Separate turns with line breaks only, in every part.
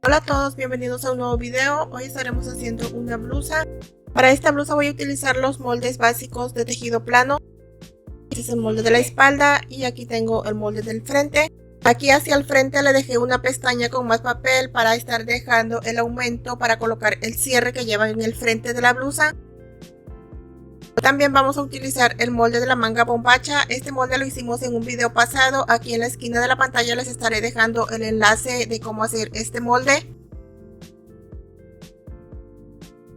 Hola a todos, bienvenidos a un nuevo video. Hoy estaremos haciendo una blusa. Para esta blusa voy a utilizar los moldes básicos de tejido plano. Este es el molde de la espalda y aquí tengo el molde del frente. Aquí hacia el frente le dejé una pestaña con más papel para estar dejando el aumento para colocar el cierre que lleva en el frente de la blusa. También vamos a utilizar el molde de la manga bombacha. Este molde lo hicimos en un video pasado. Aquí en la esquina de la pantalla les estaré dejando el enlace de cómo hacer este molde.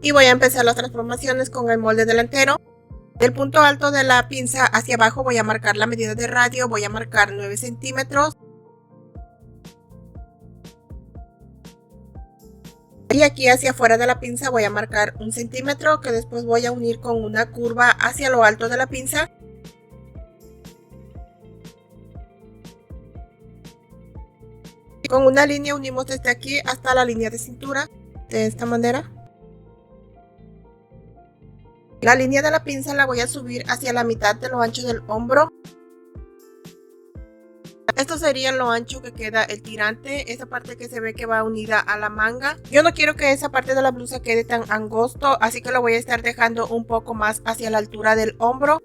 Y voy a empezar las transformaciones con el molde delantero. Del punto alto de la pinza hacia abajo voy a marcar la medida de radio. Voy a marcar 9 centímetros. Y aquí hacia afuera de la pinza voy a marcar 1 centímetro, que después voy a unir con una curva hacia lo alto de la pinza. Y con una línea unimos desde aquí hasta la línea de cintura, de esta manera. La línea de la pinza la voy a subir hacia la mitad de lo ancho del hombro. Esto sería lo ancho que queda el tirante, esa parte que se ve que va unida a la manga. Yo no quiero que esa parte de la blusa quede tan angosto, así que lo voy a estar dejando un poco más hacia la altura del hombro.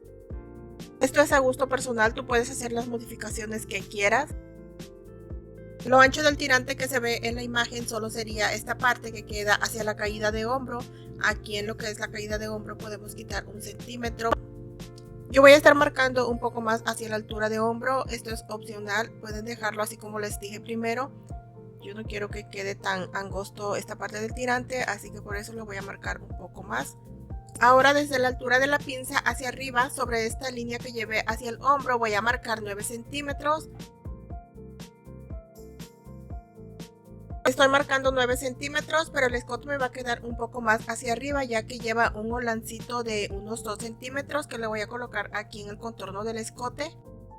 Esto es a gusto personal, tú puedes hacer las modificaciones que quieras. Lo ancho del tirante que se ve en la imagen solo sería esta parte que queda hacia la caída de hombro. Aquí en lo que es la caída de hombro podemos quitar 1 centímetro. Yo voy a estar marcando un poco más hacia la altura de hombro. Esto es opcional, pueden dejarlo así como les dije primero. Yo no quiero que quede tan angosto esta parte del tirante, así que por eso lo voy a marcar un poco más. Ahora desde la altura de la pinza hacia arriba, sobre esta línea que llevé hacia el hombro, voy a marcar 9 centímetros. Estoy marcando 9 centímetros, pero el escote me va a quedar un poco más hacia arriba, ya que lleva un holancito de unos 2 centímetros que le voy a colocar aquí en el contorno del escote.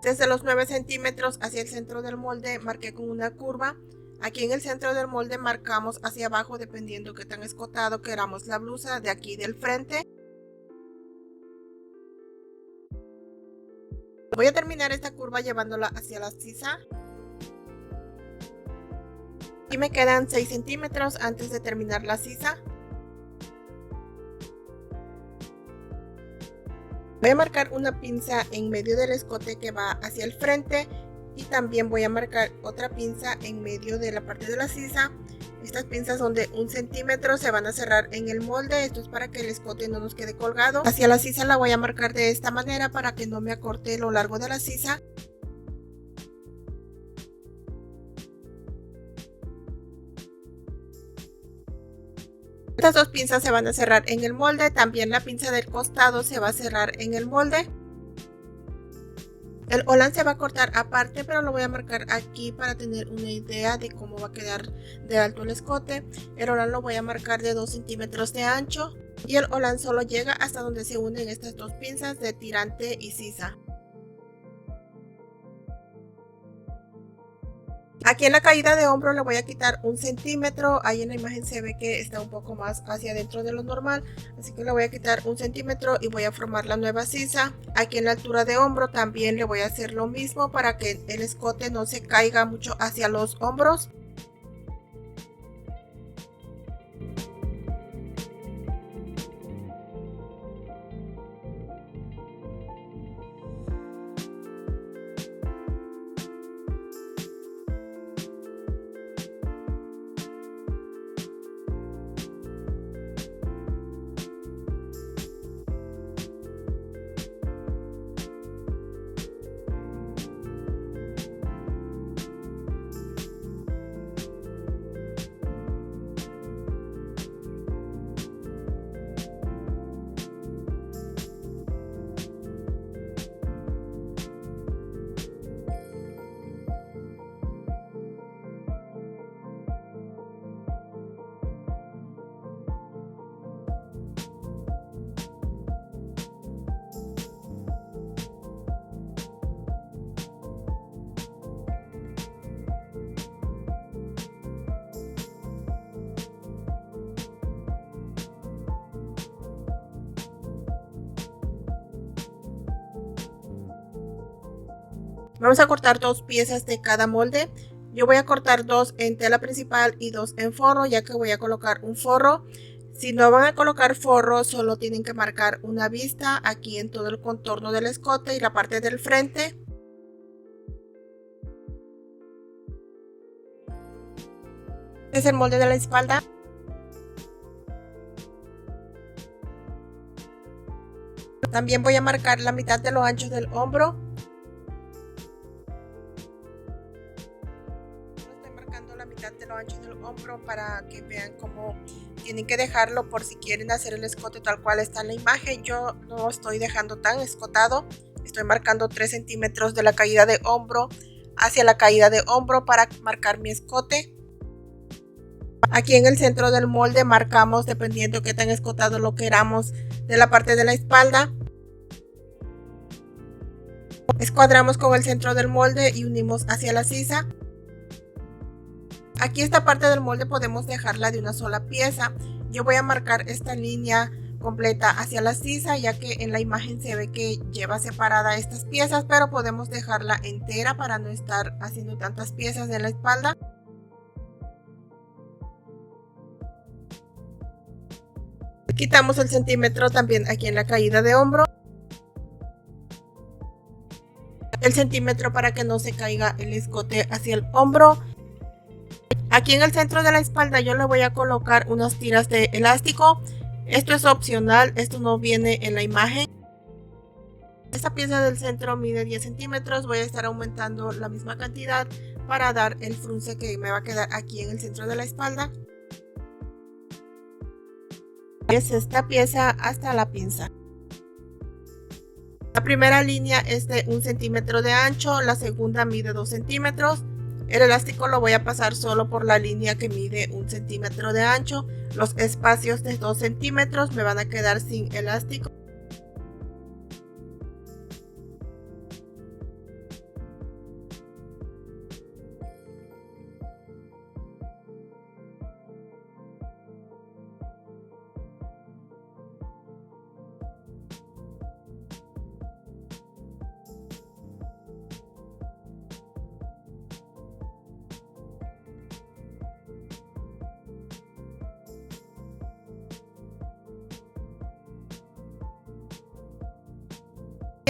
Desde los 9 centímetros hacia el centro del molde marqué con una curva. Aquí en el centro del molde marcamos hacia abajo dependiendo qué tan escotado queramos la blusa de aquí del frente. Voy a terminar esta curva llevándola hacia la sisa. Y me quedan 6 centímetros antes de terminar la sisa. Voy a marcar una pinza en medio del escote que va hacia el frente y también voy a marcar otra pinza en medio de la parte de la sisa. Estas pinzas son de 1 centímetro, se van a cerrar en el molde. Esto es para que el escote no nos quede colgado. Hacia la sisa la voy a marcar de esta manera para que no me acorte lo largo de la sisa. Estas dos pinzas se van a cerrar en el molde, también la pinza del costado se va a cerrar en el molde. El holán se va a cortar aparte, pero lo voy a marcar aquí para tener una idea de cómo va a quedar de alto el escote. El holán lo voy a marcar de 2 centímetros de ancho y el holán solo llega hasta donde se unen estas dos pinzas de tirante y sisa. Aquí en la caída de hombro le voy a quitar 1 centímetro, ahí en la imagen se ve que está un poco más hacia adentro de lo normal, así que le voy a quitar 1 centímetro y voy a formar la nueva sisa. Aquí en la altura de hombro también le voy a hacer lo mismo para que el escote no se caiga mucho hacia los hombros. Vamos a cortar 2 piezas de cada molde. Yo voy a cortar 2 en tela principal y 2 en forro, ya que voy a colocar un forro. Si no van a colocar forro, solo tienen que marcar una vista aquí en todo el contorno del escote y la parte del frente. Este es el molde de la espalda. También voy a marcar la mitad de lo ancho del hombro. Estoy marcando la mitad de lo ancho del hombro para que vean cómo tienen que dejarlo por si quieren hacer el escote tal cual está en la imagen. Yo no estoy dejando tan escotado. Estoy marcando 3 centímetros de la caída de hombro hacia la caída de hombro para marcar mi escote. Aquí en el centro del molde marcamos dependiendo qué tan escotado lo queramos de la parte de la espalda. Escuadramos con el centro del molde y unimos hacia la sisa. Aquí esta parte del molde podemos dejarla de una sola pieza. Yo voy a marcar esta línea completa hacia la sisa, ya que en la imagen se ve que lleva separada estas piezas, pero podemos dejarla entera para no estar haciendo tantas piezas de la espalda. Quitamos el centímetro también aquí en la caída de hombro. El centímetro para que no se caiga el escote hacia el hombro. Aquí en el centro de la espalda yo le voy a colocar unas tiras de elástico. Esto es opcional, esto no viene en la imagen. Esta pieza del centro mide 10 centímetros, voy a estar aumentando la misma cantidad para dar el frunce que me va a quedar aquí en el centro de la espalda. Es esta pieza hasta la pinza. La primera línea es de 1 centímetro de ancho, la segunda mide 2 centímetros. El elástico lo voy a pasar solo por la línea que mide 1 centímetro de ancho. Los espacios de 2 centímetros me van a quedar sin elástico.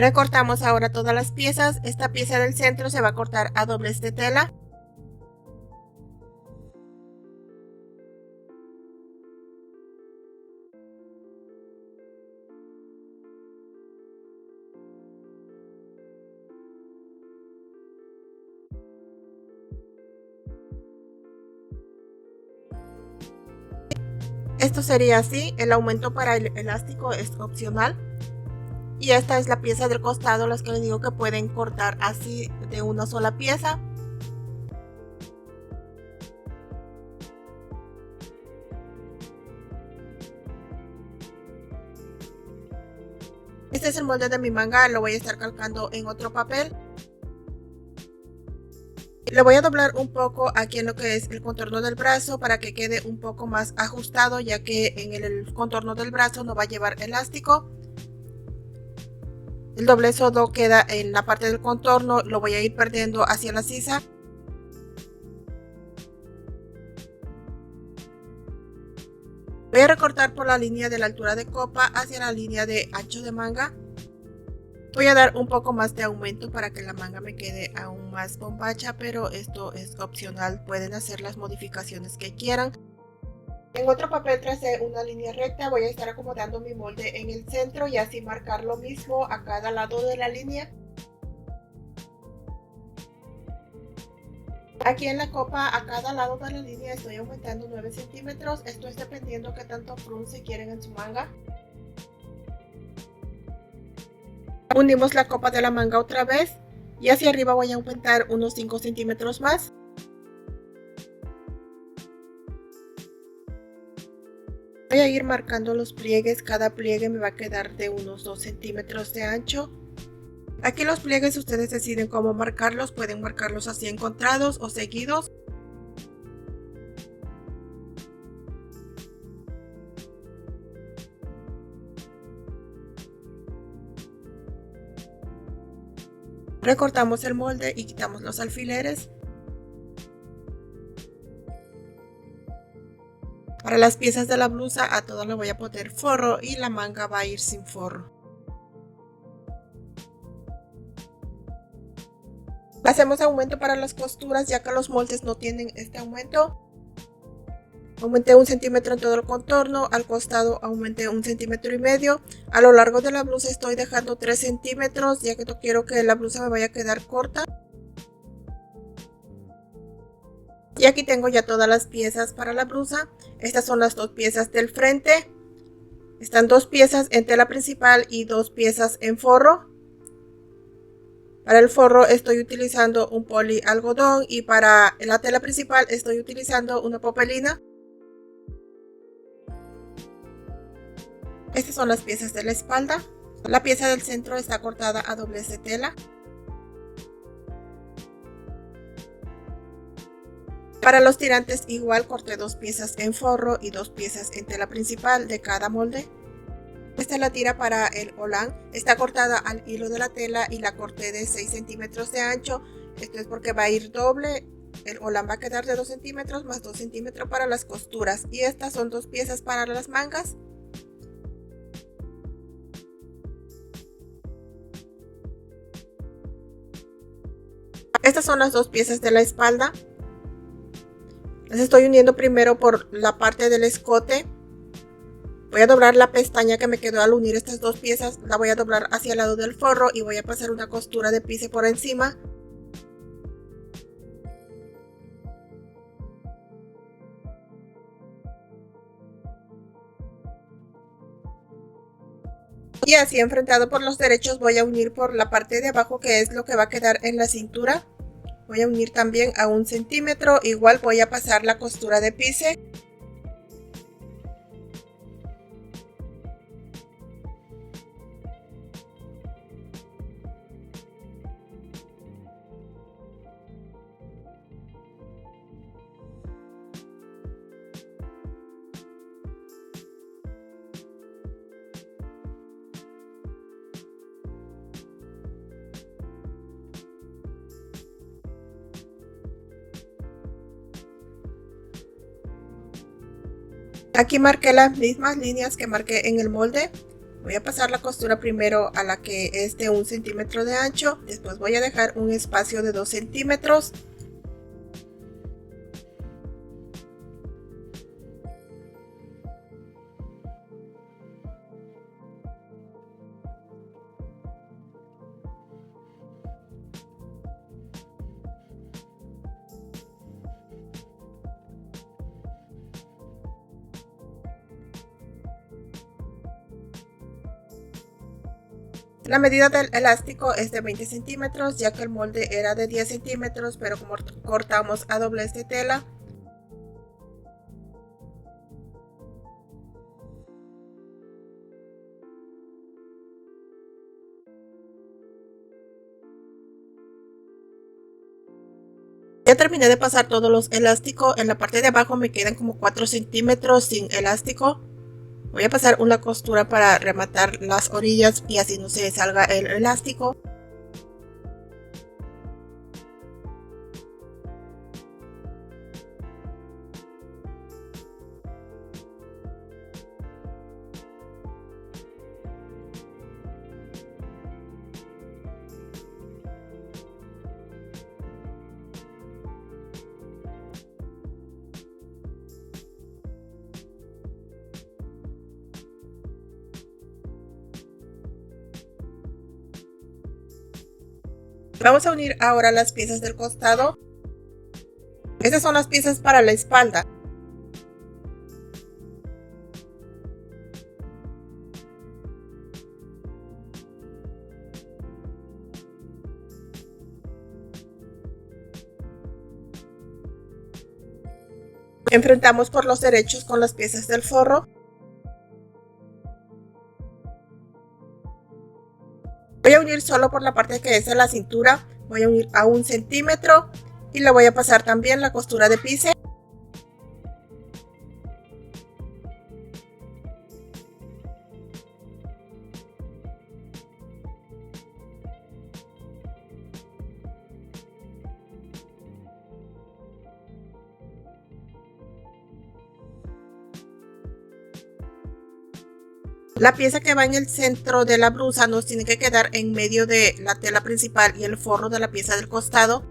Recortamos ahora todas las piezas. Esta pieza del centro se va a cortar a doblez de tela. Esto sería así. El aumento para el elástico es opcional. Y esta es la pieza del costado, las que les digo que pueden cortar así de una sola pieza. Este es el molde de mi manga, lo voy a estar calcando en otro papel. Le voy a doblar un poco aquí en lo que es el contorno del brazo para que quede un poco más ajustado, ya que en el contorno del brazo no va a llevar elástico. El doblez solo queda en la parte del contorno, lo voy a ir perdiendo hacia la sisa. Voy a recortar por la línea de la altura de copa hacia la línea de ancho de manga. Voy a dar un poco más de aumento para que la manga me quede aún más bombacha, pero esto es opcional, pueden hacer las modificaciones que quieran. En otro papel tracé una línea recta, voy a estar acomodando mi molde en el centro y así marcar lo mismo a cada lado de la línea. Aquí en la copa a cada lado de la línea estoy aumentando 9 centímetros, esto es dependiendo qué tanto frunce quieren en su manga. Unimos la copa de la manga otra vez y hacia arriba voy a aumentar unos 5 centímetros más. Voy a ir marcando los pliegues, cada pliegue me va a quedar de unos 2 centímetros de ancho. Aquí los pliegues ustedes deciden cómo marcarlos, pueden marcarlos así encontrados o seguidos. Recortamos el molde y quitamos los alfileres. Para las piezas de la blusa a todas le voy a poner forro y la manga va a ir sin forro. Hacemos aumento para las costuras ya que los moldes no tienen este aumento. Aumenté 1 centímetro en todo el contorno, al costado aumenté 1,5 centímetros. A lo largo de la blusa estoy dejando 3 centímetros ya que no quiero que la blusa me vaya a quedar corta. Y aquí tengo ya todas las piezas para la blusa. Estas son las 2 piezas del frente. Están 2 piezas en tela principal y 2 piezas en forro. Para el forro estoy utilizando un poli algodón y para la tela principal estoy utilizando una popelina. Estas son las piezas de la espalda. La pieza del centro está cortada a doblez de tela. Para los tirantes igual corté 2 piezas en forro y 2 piezas en tela principal de cada molde. Esta es la tira para el holán. Está cortada al hilo de la tela y la corté de 6 centímetros de ancho. Esto es porque va a ir doble. El holán va a quedar de 2 centímetros más 2 centímetros para las costuras. Y estas son 2 piezas para las mangas. Estas son las 2 piezas de la espalda. Las estoy uniendo primero por la parte del escote. Voy a doblar la pestaña que me quedó al unir estas 2 piezas. La voy a doblar hacia el lado del forro y voy a pasar una costura de pise por encima. Y así enfrentado por los derechos voy a unir por la parte de abajo que es lo que va a quedar en la cintura. Voy a unir también a 1 centímetro. Igual voy a pasar la costura de pise. Aquí marqué las mismas líneas que marqué en el molde. Voy a pasar la costura primero a la que es de 1 centímetro de ancho. Después voy a dejar un espacio de 2 centímetros. La medida del elástico es de 20 centímetros ya que el molde era de 10 centímetros, pero como cortamos a doblez de tela, ya terminé de pasar todos los elásticos. En la parte de abajo me quedan como 4 centímetros sin elástico. Voy a pasar una costura para rematar las orillas y así no se salga el elástico. Vamos a unir ahora las piezas del costado. Estas son las piezas para la espalda. Enfrentamos por los derechos con las piezas del forro. Voy a unir solo por la parte que es de la cintura. Voy a unir a 1 centímetro y le voy a pasar también la costura de pise. La pieza que va en el centro de la blusa nos tiene que quedar en medio de la tela principal y el forro de la pieza del costado.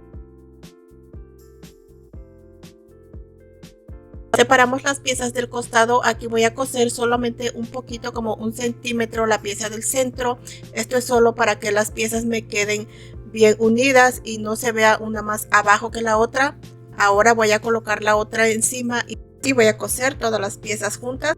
Separamos las piezas del costado. Aquí voy a coser solamente un poquito, como 1 centímetro, la pieza del centro. Esto es solo para que las piezas me queden bien unidas y no se vea una más abajo que la otra. Ahora voy a colocar la otra encima y voy a coser todas las piezas juntas.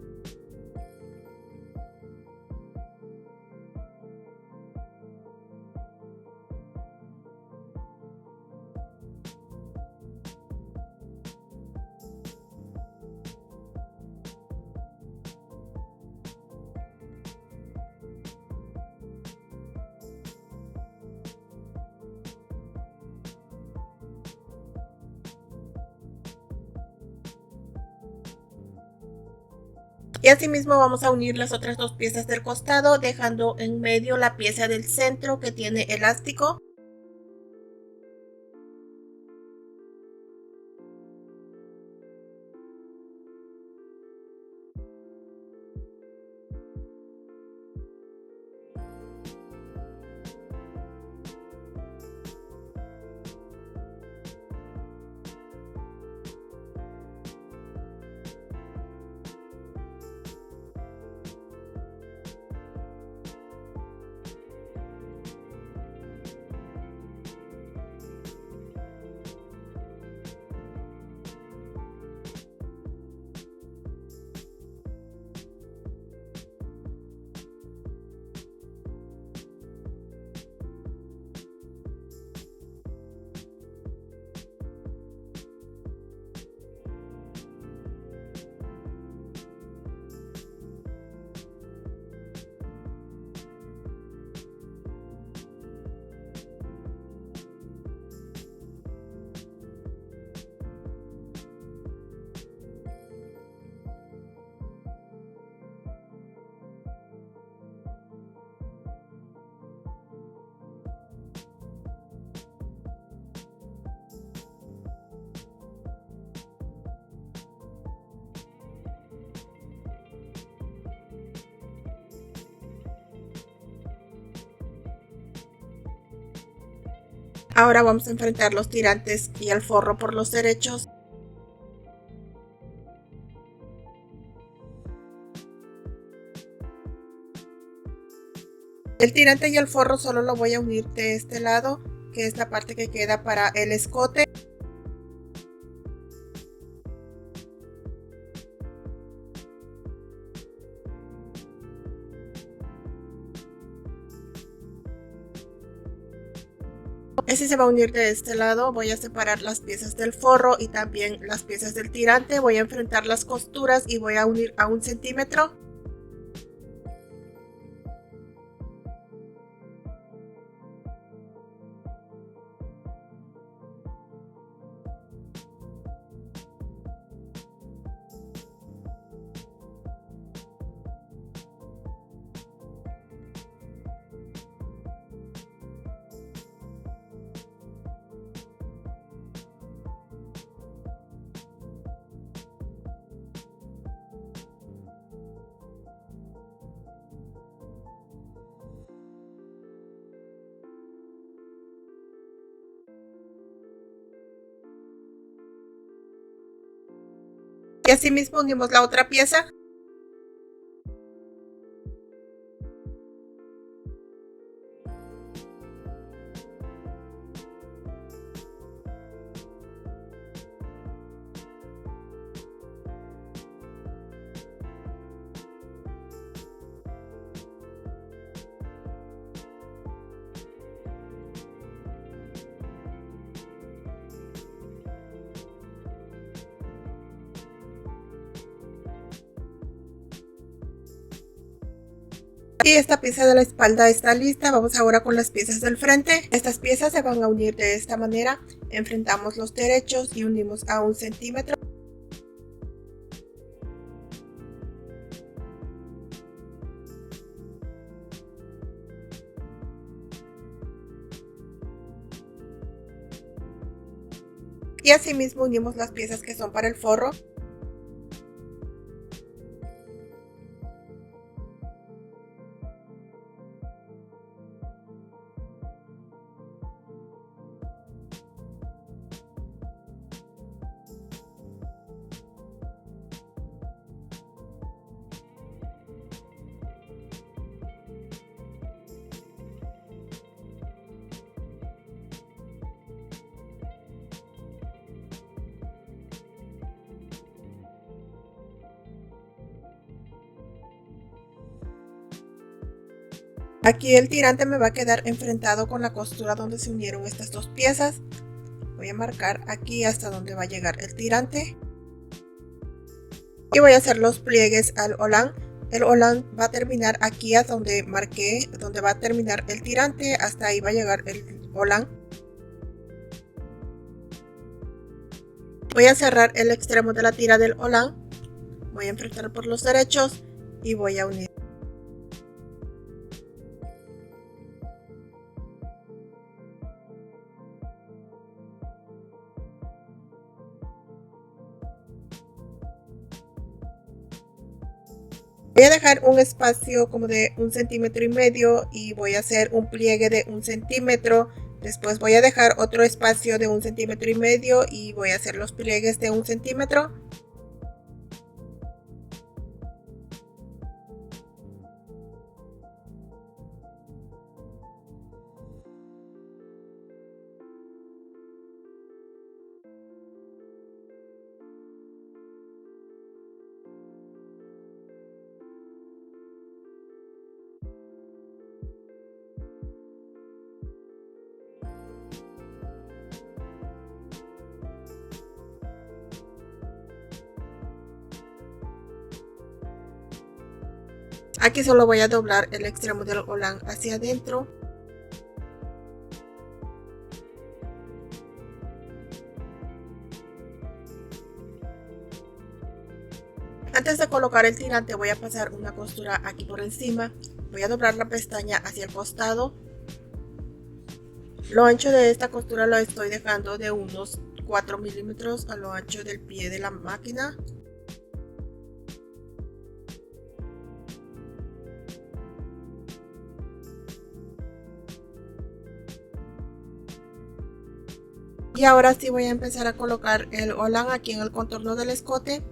Y asimismo vamos a unir las otras dos piezas del costado, dejando en medio la pieza del centro que tiene elástico. Ahora vamos a enfrentar los tirantes y el forro por los derechos. El tirante y el forro solo lo voy a unir de este lado, que es la parte que queda para el escote. Ese se va a unir de este lado. Voy a separar las piezas del forro y también las piezas del tirante. Voy a enfrentar las costuras y voy a unir a 1 centímetro. Y así mismo unimos la otra pieza. Y esta pieza de la espalda está lista. Vamos ahora con las piezas del frente. Estas piezas se van a unir de esta manera. Enfrentamos los derechos y unimos a 1 centímetro. Y asimismo unimos las piezas que son para el forro. Aquí el tirante me va a quedar enfrentado con la costura donde se unieron estas dos piezas. Voy a marcar aquí hasta donde va a llegar el tirante. Y voy a hacer los pliegues al holán. El holán va a terminar aquí hasta donde marqué, donde va a terminar el tirante. Hasta ahí va a llegar el holán. Voy a cerrar el extremo de la tira del holán. Voy a enfrentar por los derechos y voy a unir. Voy a dejar un espacio como de 1,5 centímetros y voy a hacer un pliegue de 1 centímetro. Después voy a dejar otro espacio de 1,5 centímetros y voy a hacer los pliegues de 1 centímetro. Aquí solo voy a doblar el extremo del holán hacia adentro. Antes de colocar el tirante voy a pasar una costura aquí por encima. Voy a doblar la pestaña hacia el costado. Lo ancho de esta costura lo estoy dejando de unos 4 milímetros a lo ancho del pie de la máquina. Y ahora sí voy a empezar a colocar el holán aquí en el contorno del escote.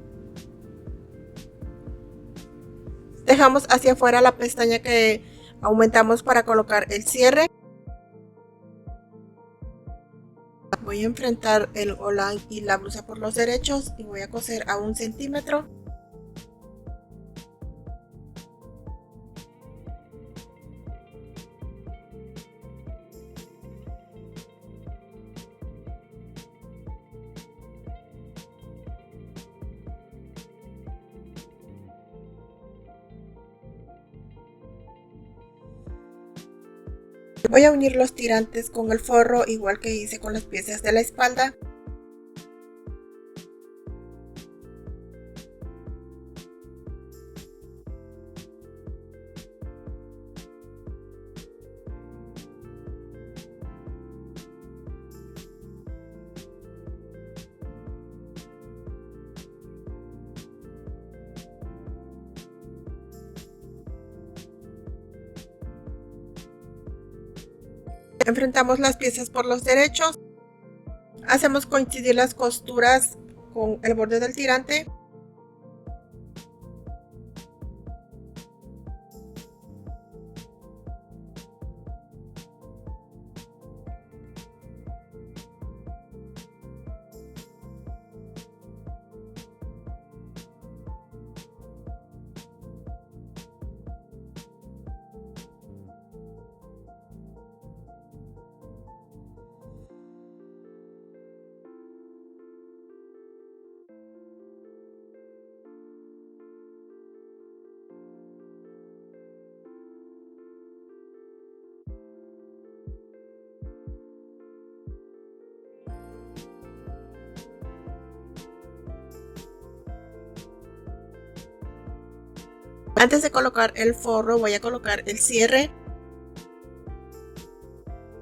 Dejamos hacia afuera la pestaña que aumentamos para colocar el cierre. Voy a enfrentar el holán y la blusa por los derechos y voy a coser a 1 centímetro. Voy a unir los tirantes con el forro igual que hice con las piezas de la espalda. Enfrentamos las piezas por los derechos. Hacemos coincidir las costuras con el borde del tirante. Antes de colocar el forro voy a colocar el cierre.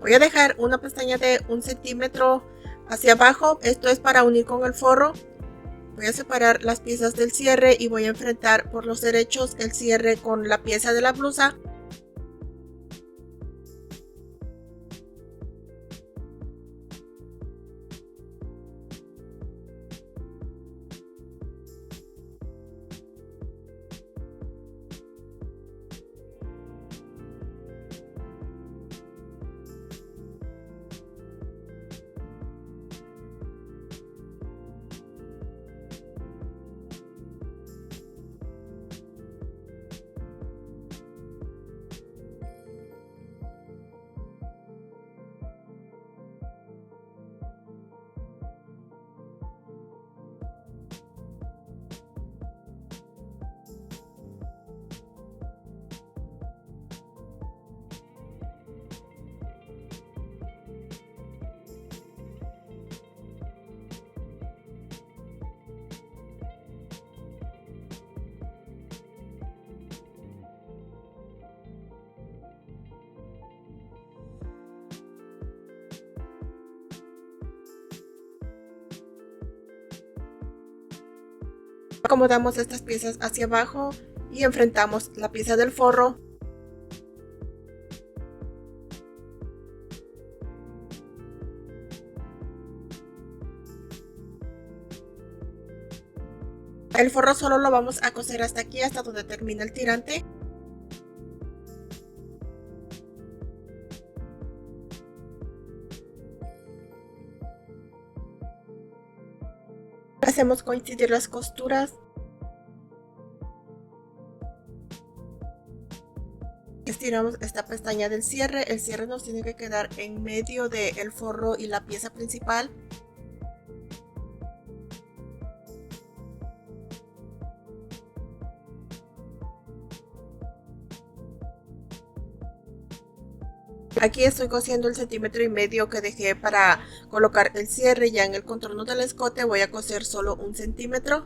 Voy a dejar una pestaña de 1 centímetro hacia abajo. Esto es para unir con el forro. Voy a separar las piezas del cierre y voy a enfrentar por los derechos el cierre con la pieza de la blusa. Acomodamos estas piezas hacia abajo y enfrentamos la pieza del forro. El forro solo lo vamos a coser hasta aquí, hasta donde termina el tirante. Hacemos coincidir las costuras. Estiramos esta pestaña del cierre. El cierre nos tiene que quedar en medio del forro y la pieza principal. Aquí estoy cosiendo el 1,5 cm que dejé para colocar el cierre. Ya en el contorno del escote voy a coser solo 1 cm.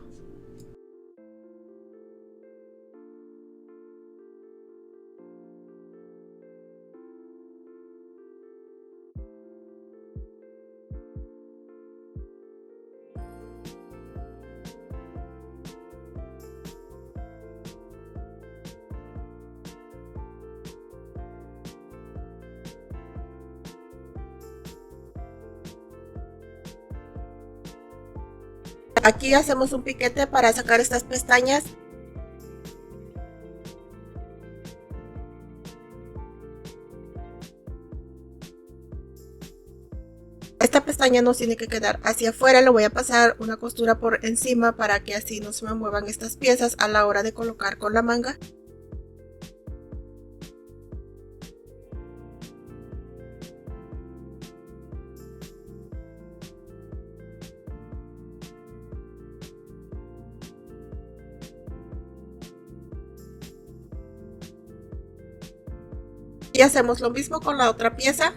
Aquí hacemos un piquete para sacar estas pestañas. Esta pestaña nos tiene que quedar hacia afuera. Le voy a pasar una costura por encima para que así no se me muevan estas piezas a la hora de colocar con la manga. Y hacemos lo mismo con la otra pieza.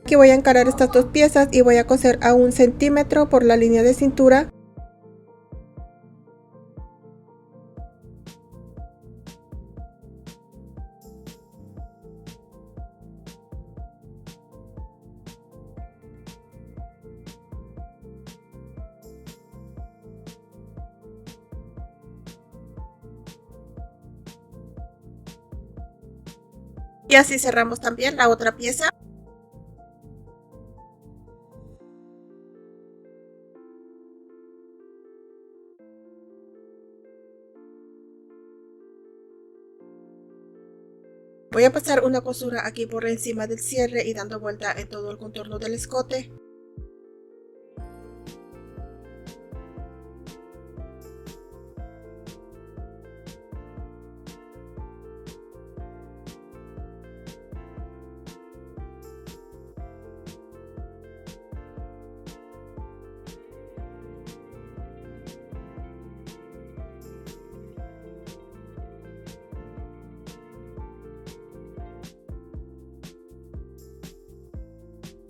Aquí voy a encarar estas dos piezas y voy a coser a 1 cm por la línea de cintura. Y así cerramos también la otra pieza. Voy a pasar una costura aquí por encima del cierre y dando vuelta en todo el contorno del escote.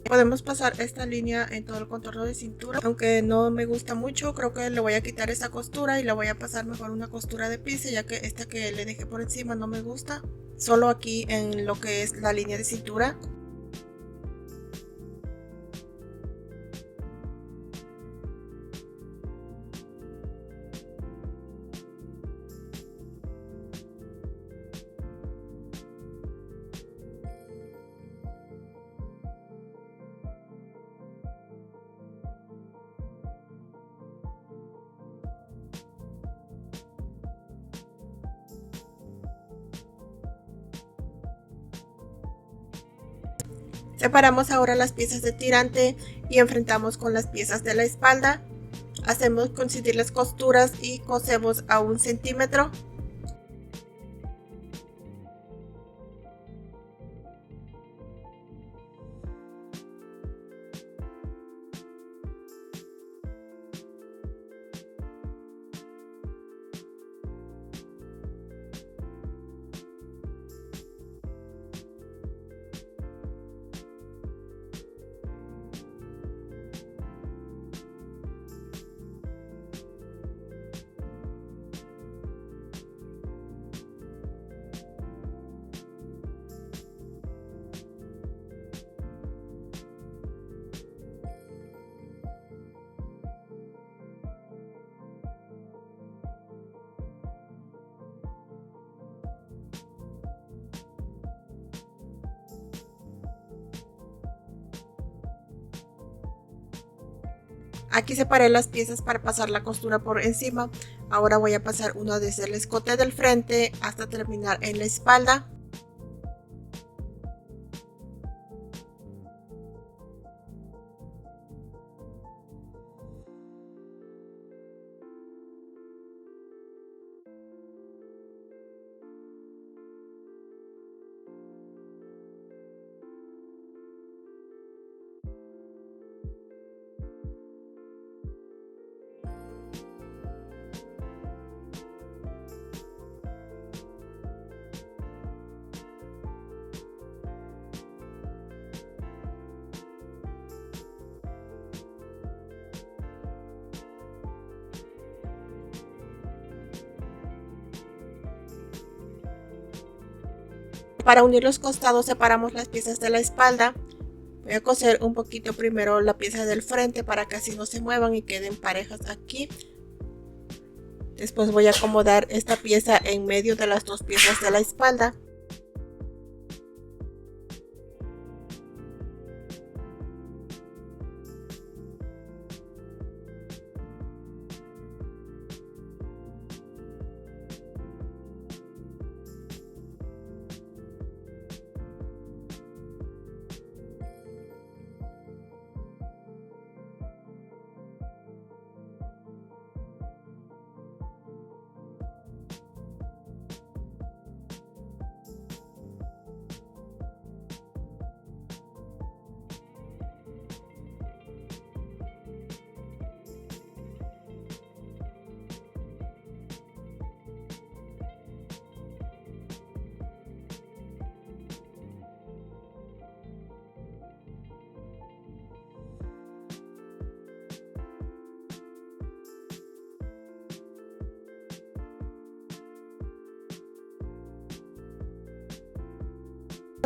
Podemos pasar esta línea en todo el contorno de cintura, aunque no me gusta mucho. Creo que le voy a quitar esta costura y le voy a pasar mejor una costura de piso, ya que esta que le dejé por encima no me gusta. Solo aquí en lo que es la línea de cintura. Separamos ahora las piezas de tirante y enfrentamos con las piezas de la espalda. Hacemos coincidir las costuras y cosemos a 1 centímetro. Aquí separé las piezas para pasar la costura por encima. Ahora voy a pasar una desde el escote del frente hasta terminar en la espalda. Para unir los costados separamos las piezas de la espalda. Voy a coser un poquito primero la pieza del frente para que así no se muevan y queden parejas aquí. Después voy a acomodar esta pieza en medio de las dos piezas de la espalda.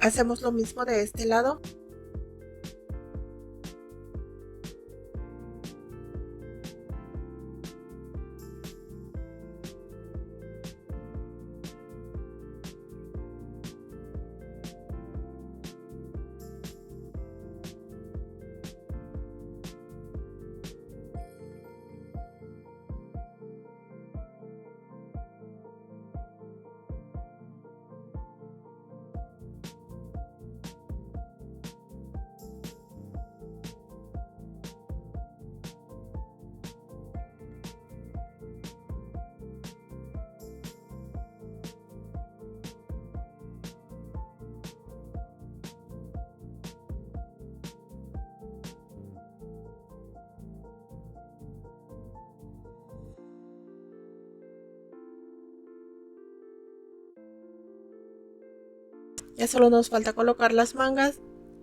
Hacemos lo mismo de este lado. Ya solo nos falta colocar las mangas.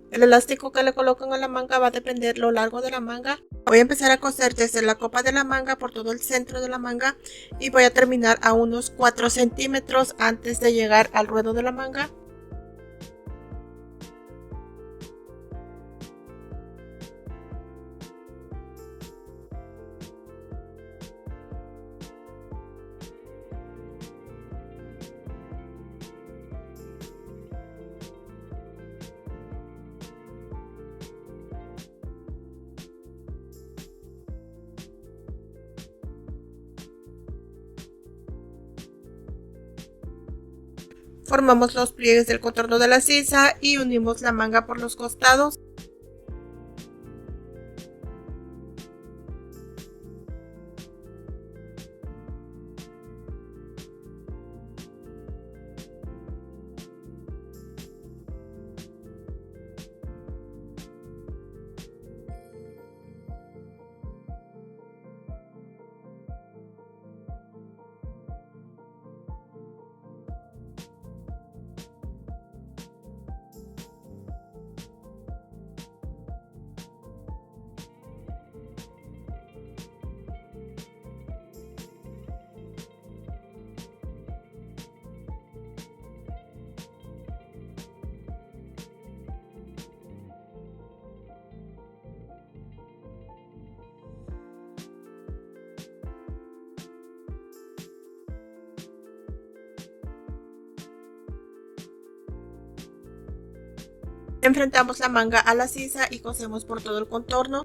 El elástico que le colocan a la manga va a depender lo largo de la manga. Voy a empezar a coser desde la copa de la manga por todo el centro de la manga y voy a terminar a unos 4 centímetros antes de llegar al ruedo de la manga. Formamos los pliegues del contorno de la sisa y unimos la manga por los costados. Enfrentamos la manga a la sisa y cosemos por todo el contorno.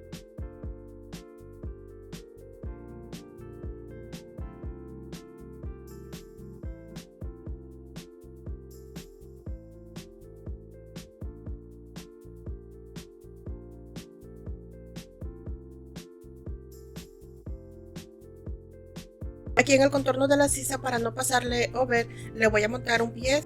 Aquí en el contorno de la sisa, para no pasarle over, le voy a montar un pie.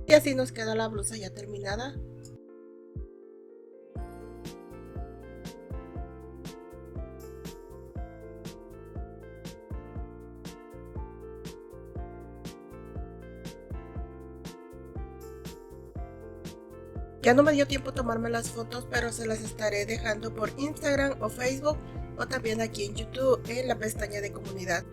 Y así nos queda la blusa ya terminada. Ya no me dio tiempo tomarme las fotos, pero se las estaré dejando por Instagram o Facebook, o también aquí en YouTube en la pestaña de comunidad.